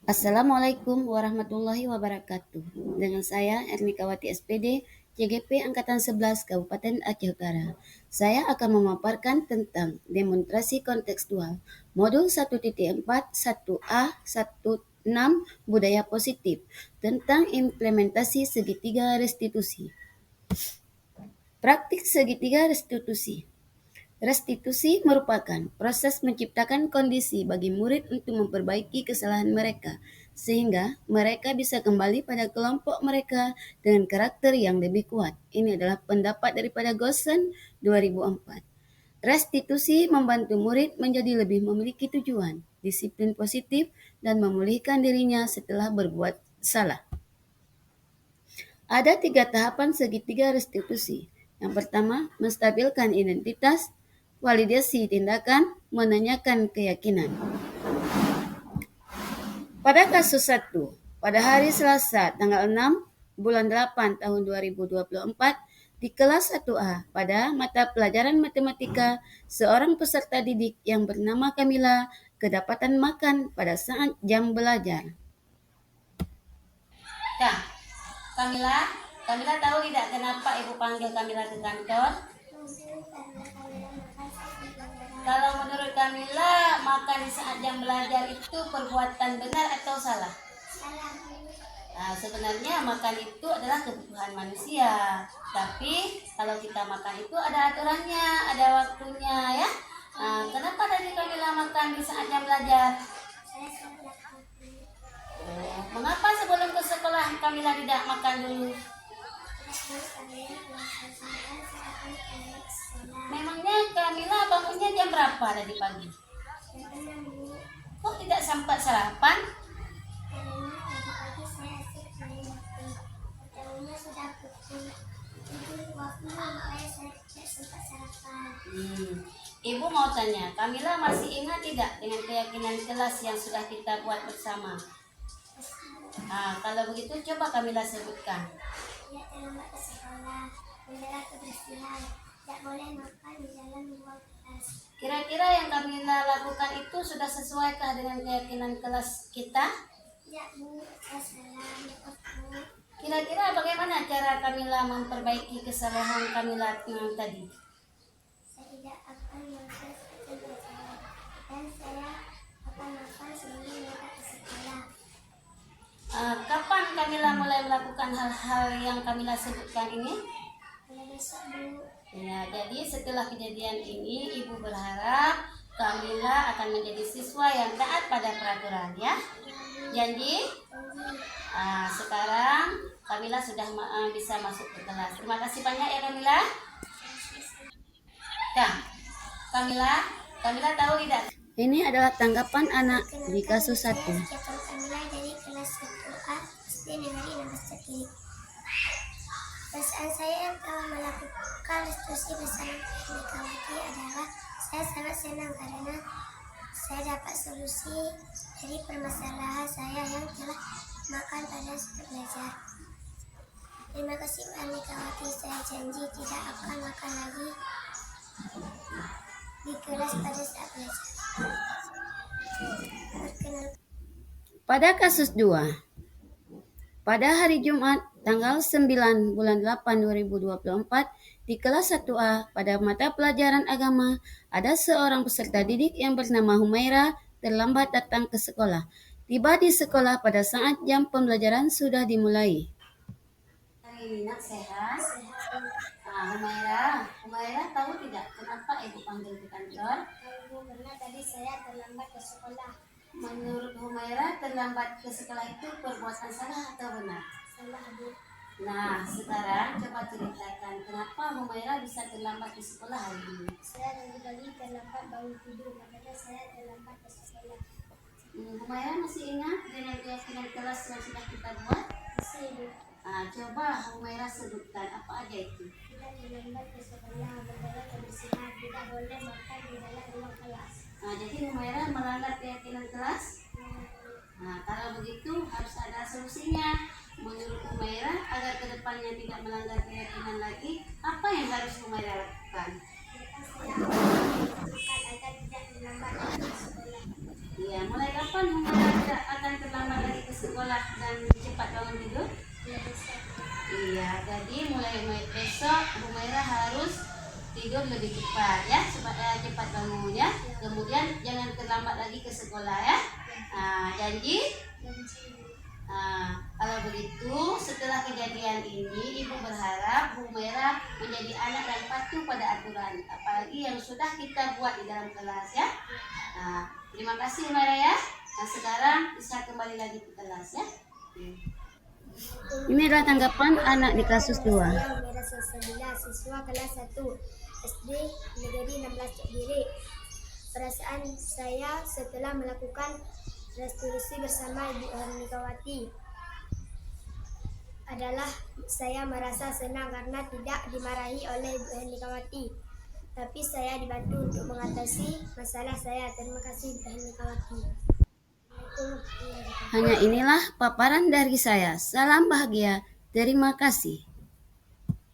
Assalamualaikum warahmatullahi wabarakatuh. Dengan saya Ernikawati SPD, CGP Angkatan 11 Kabupaten Aceh Utara. Saya akan memaparkan tentang demonstrasi kontekstual modul 1.4 1A 16 budaya positif tentang implementasi segitiga restitusi. Praktik segitiga restitusi. Restitusi merupakan proses menciptakan kondisi bagi murid untuk memperbaiki kesalahan mereka, sehingga mereka bisa kembali pada kelompok mereka dengan karakter yang lebih kuat. Ini adalah pendapat daripada Gosen 2004. Restitusi membantu murid menjadi lebih memiliki tujuan, disiplin positif, dan memulihkan dirinya setelah berbuat salah. Ada 3 tahapan segitiga restitusi. Yang pertama, menstabilkan identitas, validasi tindakan, menanyakan keyakinan. Pada kasus 1, pada hari Selasa tanggal 6 bulan 8 tahun 2024 di kelas 1A pada mata pelajaran matematika, seorang peserta didik yang bernama Kamila kedapatan makan pada saat jam belajar. Nah, Kamila tahu tidak kenapa ibu panggil Kamila ke kantor? Kalau menurut Kamila, makan di saat jam belajar itu perbuatan benar atau salah? Nah, sebenarnya makan itu adalah kebutuhan manusia. Tapi kalau kita makan itu ada aturannya, ada waktunya ya. Nah, kenapa tadi Kamila makan di saat jam belajar? Mengapa sebelum ke sekolah Kamila tidak makan dulu? Memangnya Kamila bangunnya jam berapa tadi pagi? Kok tidak sempat sarapan? Ibu mau tanya, Kamila masih ingat tidak dengan keyakinan kelas yang sudah kita buat bersama? Nah, kalau begitu coba Kamila sebutkan. Tidak terlambat ke sekolah, menjaga kebersihan, tidak boleh makan di dalam ruang kelas. Kira-kira yang Kamila lakukan itu sudah sesuaikah dengan keyakinan kelas kita? Tidak Bu, saya salah, maaf Bu. Kira-kira bagaimana cara Kamila memperbaiki kesalahan Kamila yang tadi? Saya tidak akan makan seperti biasa, dan saya akan makan sebelum berangkat ke sekolah. Kapan Kamila mulai melakukan hal-hal yang Kamila sebutkan ini? Mulai besok Bu. Ya, jadi setelah kejadian ini, Ibu berharap Kamila akan menjadi siswa yang taat pada peraturan ya. Janji? Sekarang Kamila sudah bisa masuk ke kelas. Terima kasih banyak ya Kamila. Nah, Kamila tahu tidak? Ini adalah tanggapan anak di kasus 1. Saya Kamila dari kelas 1A SD Negeri 16 Cekiri. Perasaan saya yang telah melakukan restitusi bersama Ernikawati adalah saya sangat senang karena saya dapat solusi dari permasalahan saya yang telah makan pada saat belajar. Terima kasih Pak Ernikawati, saya janji tidak akan makan lagi di kelas pada saat belajar. Pada kasus 2, pada hari Jumat tanggal 9 bulan 8 2024 di kelas 1A pada mata pelajaran agama ada seorang peserta didik yang bernama Humaira terlambat datang ke sekolah. Tiba di sekolah pada saat jam pembelajaran sudah dimulai. Hari ini nak sehat? Humaira tahu tidak kenapa ibu panggil ke kantor? Bu, karena tadi saya terlambat ke sekolah. Menurut Humaira terlambat ke sekolah itu perbuatan salah atau benar? Salah Bu. Nah, sekarang coba ceritakan kenapa Humaira bisa terlambat ke sekolah hari ini. Saya tadi terlambat bangun tidur, makanya saya terlambat ke sekolah. Humaira masih ingat dengan keyakinan kelas yang sudah kita buat? Masih Bu. Coba Humaira sebutkan apa aja itu. Tidak terlambat ke sekolah, menjaga kebersihan, tidak boleh makan di dalam ruang kelas. Jadi Humaira melanggar keyakinan kelas? Kalau begitu harus ada solusinya. Menurut Humaira, agar kedepannya tidak melanggar keyakinan lagi, apa yang harus Humaira lakukan? Agar tidak terlambat ke sekolah. Iya, mulai kapan Humaira tidak akan terlambat sekolah dan cepat bangun tidur? Iya, jadi mulai besok Humaira harus tidur lebih cepat ya, supaya cepat bangun ya. Kemudian jangan terlambat lagi ke sekolah ya. Janji? Kalau begitu, setelah kejadian ini, Ibu berharap Humaira menjadi anak dan patuh pada aturan, apalagi yang sudah kita buat di dalam kelas ya. Terima kasih Humaira ya. Nah, sekarang bisa kembali lagi ke kelas ya. Ini adalah tanggapan anak di kasus 2. Saya Humaira Salsabila, siswa kelas 1 SD Negeri 16 Cekdiri. Perasaan saya setelah melakukan resolusi bersama Ibu Hernikawati adalah saya merasa senang karena tidak dimarahi oleh Ibu Hernikawati, tapi saya dibantu untuk mengatasi masalah saya. Terima kasih Ibu Hernikawati. Hanya inilah paparan dari saya. Salam bahagia. Terima kasih.